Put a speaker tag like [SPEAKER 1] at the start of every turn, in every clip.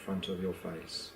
[SPEAKER 1] front of your face.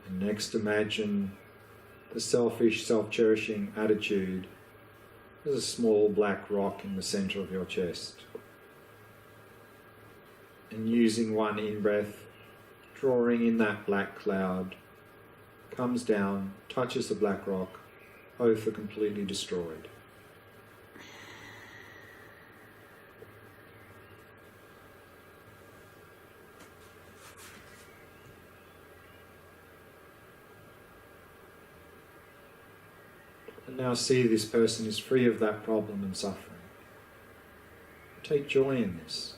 [SPEAKER 1] And next, imagine the selfish, self-cherishing attitude as a small black rock in the center of your chest. And using one in-breath, drawing in that black cloud, comes down, touches the black rock, both are completely destroyed. And now see this person is free of that problem and suffering. Take joy in this.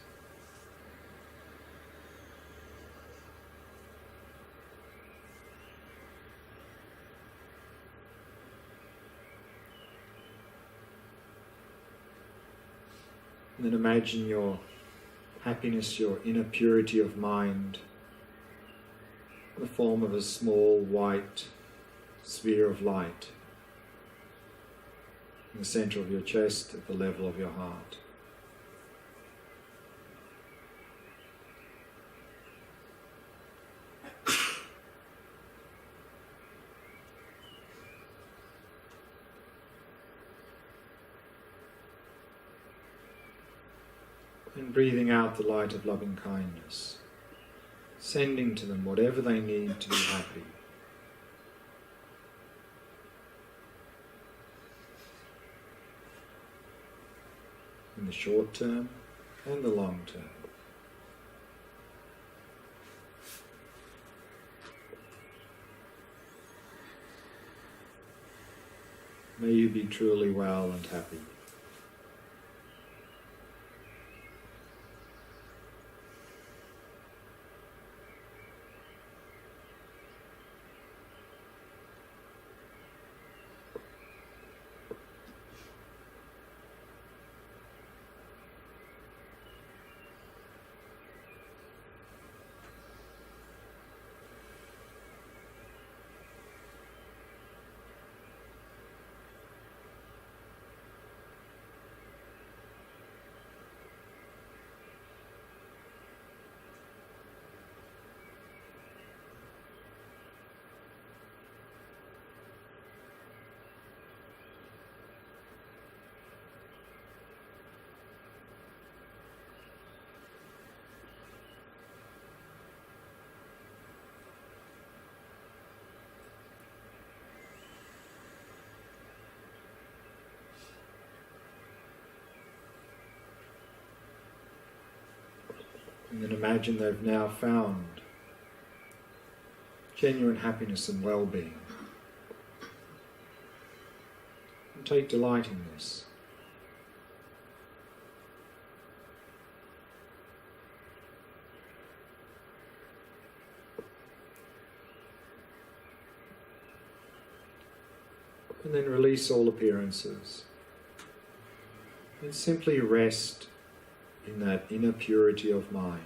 [SPEAKER 1] And then imagine your happiness, your inner purity of mind, in the form of a small white sphere of light in the center of your chest at the level of your heart. And breathing out the light of loving kindness, sending to them whatever they need to be happy. In the short term and the long term. May you be truly well and happy. And then imagine they've now found genuine happiness and well-being. And take delight in this. And then release all appearances. And simply rest in that inner purity of mind.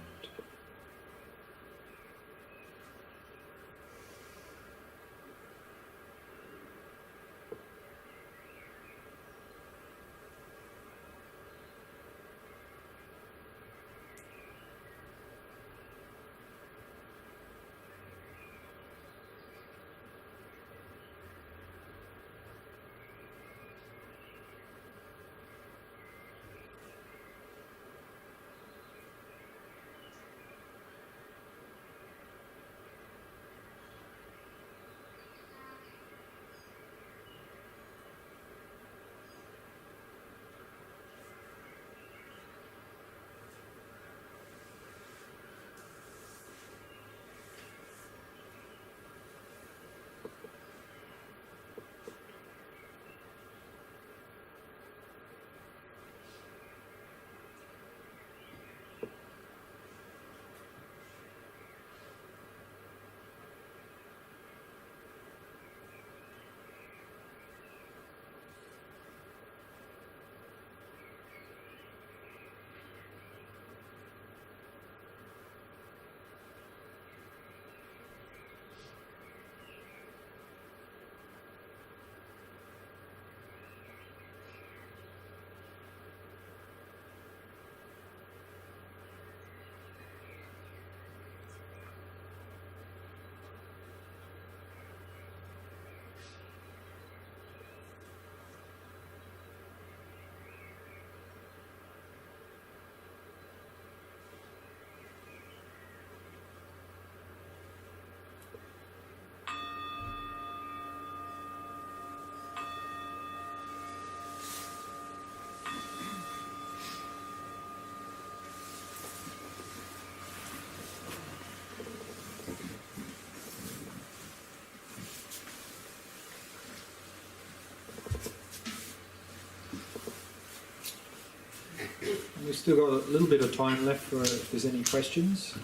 [SPEAKER 1] we've still got a little bit of time left for if there's any questions.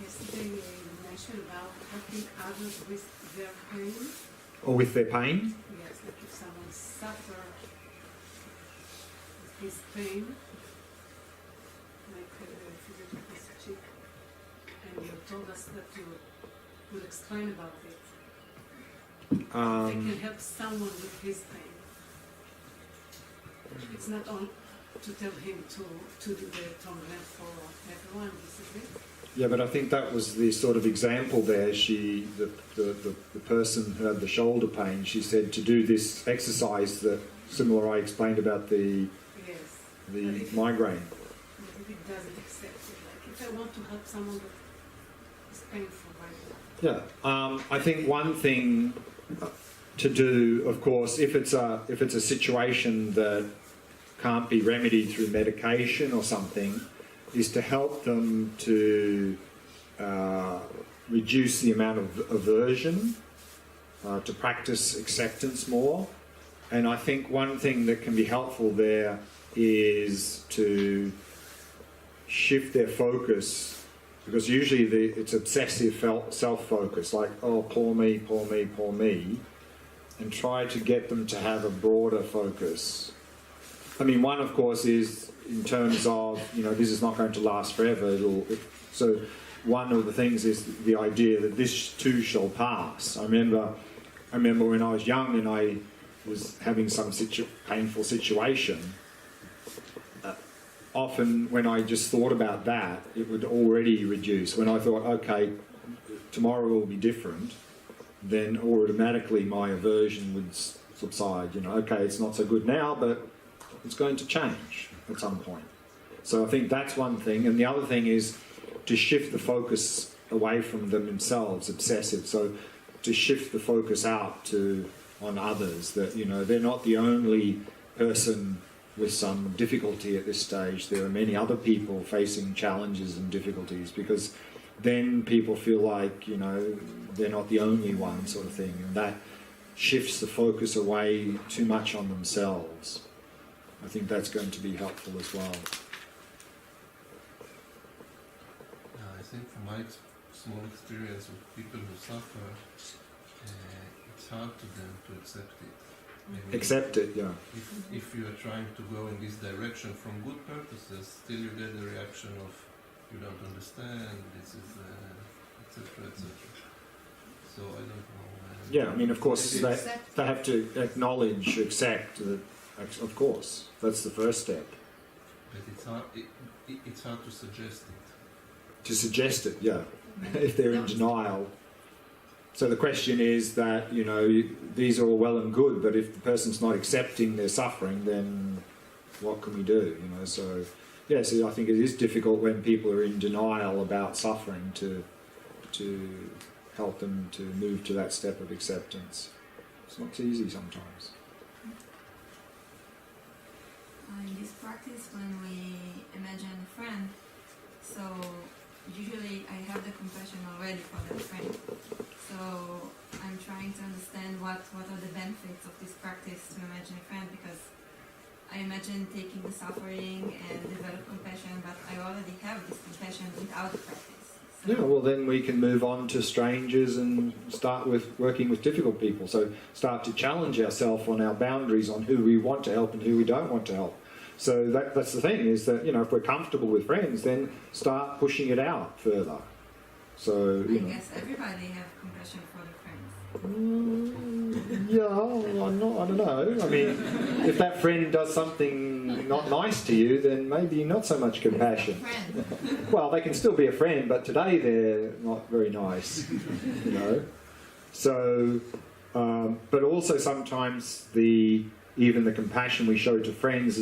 [SPEAKER 2] Yesterday you mentioned about helping others with their pain.
[SPEAKER 1] Or with their pain?
[SPEAKER 2] Yes, like if someone suffers with his pain, like if you get his cheek, and you told us that you would explain about it. They can help someone with his pain. It's not on to tell him to do the Tonglen for everyone, this is it.
[SPEAKER 1] Yeah, but I think that was the sort of example there. The person who had the shoulder pain, she said to do this exercise that similar I explained about the migraine.
[SPEAKER 2] If it doesn't accept it, like if I want to help someone that is painful right now.
[SPEAKER 1] Yeah, I think one thing to do, of course, if it's a situation that can't be remedied through medication or something, is to help them to reduce the amount of aversion, to practice acceptance more. And I think one thing that can be helpful there is to shift their focus, because usually it's obsessive self-focus, like, oh, poor me, poor me, poor me, and try to get them to have a broader focus. I mean, one, of course, is in terms of, this is not going to last forever. So one of the things is the idea that this too shall pass. I remember when I was young and I was having some painful situation, often when I just thought about that, it would already reduce. When I thought, okay, tomorrow will be different, then automatically my aversion would subside. Okay, it's not so good now, but it's going to change at some point. So I think that's one thing. And the other thing is to shift the focus away from themselves, obsessive. So to shift the focus out on others, that, they're not the only person with some difficulty at this stage. There are many other people facing challenges and difficulties, because then people feel like, they're not the only one, sort of thing. And that shifts the focus away too much on themselves. I think that's going to be helpful as well.
[SPEAKER 3] I think from my small experience with people who suffer, it's hard to them to accept it. Maybe
[SPEAKER 1] accept it, yeah.
[SPEAKER 3] If you are trying to go in this direction from good purposes, still you get the reaction of, you don't understand, this is, etc., etc. So I don't know.
[SPEAKER 1] Yeah, I mean, of course, they have to acknowledge, accept that. Of course, that's the first step.
[SPEAKER 3] But it's hard to suggest it.
[SPEAKER 1] To suggest it, yeah, if they're in denial. So the question is that, these are all well and good, but if the person's not accepting their suffering, then what can we do? So yeah, so I think it is difficult when people are in denial about suffering to help them to move to that step of acceptance. It's not easy sometimes.
[SPEAKER 4] In this practice, when we imagine a friend, so usually I have the compassion already for that friend. So I'm trying to understand what are the benefits of this practice to imagine a friend, because I imagine taking the suffering and develop compassion, but I already have this compassion without the practice. So
[SPEAKER 1] Yeah, well then we can move on to strangers and start with working with difficult people. So start to challenge ourselves on our boundaries on who we want to help and who we don't want to help. So that's the thing, is that, if we're comfortable with friends, then start pushing it out further. So,
[SPEAKER 4] I guess everybody have compassion for their friends.
[SPEAKER 1] Yeah, I don't know. I mean, if that friend does something not nice to you, then maybe not so much compassion. Well, they can still be a friend, but today they're not very nice, So, but also sometimes even the compassion we show to friends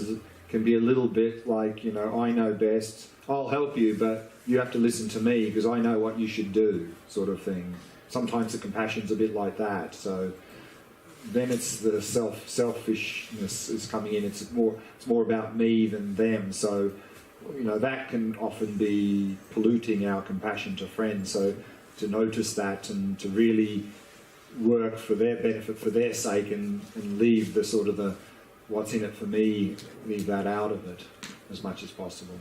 [SPEAKER 1] can be a little bit like, I know best, I'll help you, but you have to listen to me because I know what you should do, sort of thing. Sometimes the compassion's a bit like that. So then it's the selfishness is coming in. It's more about me than them. So that can often be polluting our compassion to friends. So to notice that and to really work for their benefit, for their sake, and leave the sort of the what's in it for me, leave that out of it as much as possible.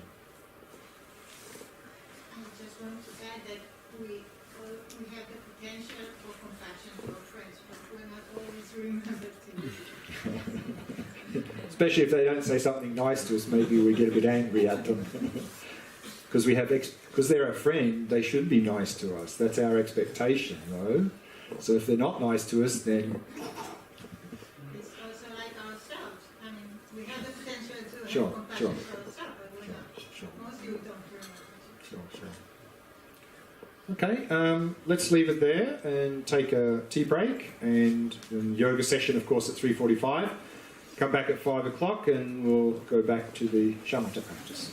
[SPEAKER 5] I just want to add that we have the potential for compassion to our friends, but we're not always remembered to.
[SPEAKER 1] Especially if they don't say something nice to us, maybe we get a bit angry at them. Because they're a friend, they should be nice to us. That's our expectation, though. So if they're not nice to us, then
[SPEAKER 5] It's also like ourselves. I mean, we have the potential to
[SPEAKER 1] Sure,
[SPEAKER 5] have compassion
[SPEAKER 1] sure.
[SPEAKER 5] for ourselves, but we're not.
[SPEAKER 1] sure.
[SPEAKER 5] Most people don't remember.
[SPEAKER 1] Okay, let's leave it there and take a tea break and yoga session, of course, at 3:45. Come back at 5 o'clock and we'll go back to the Shamatha practice.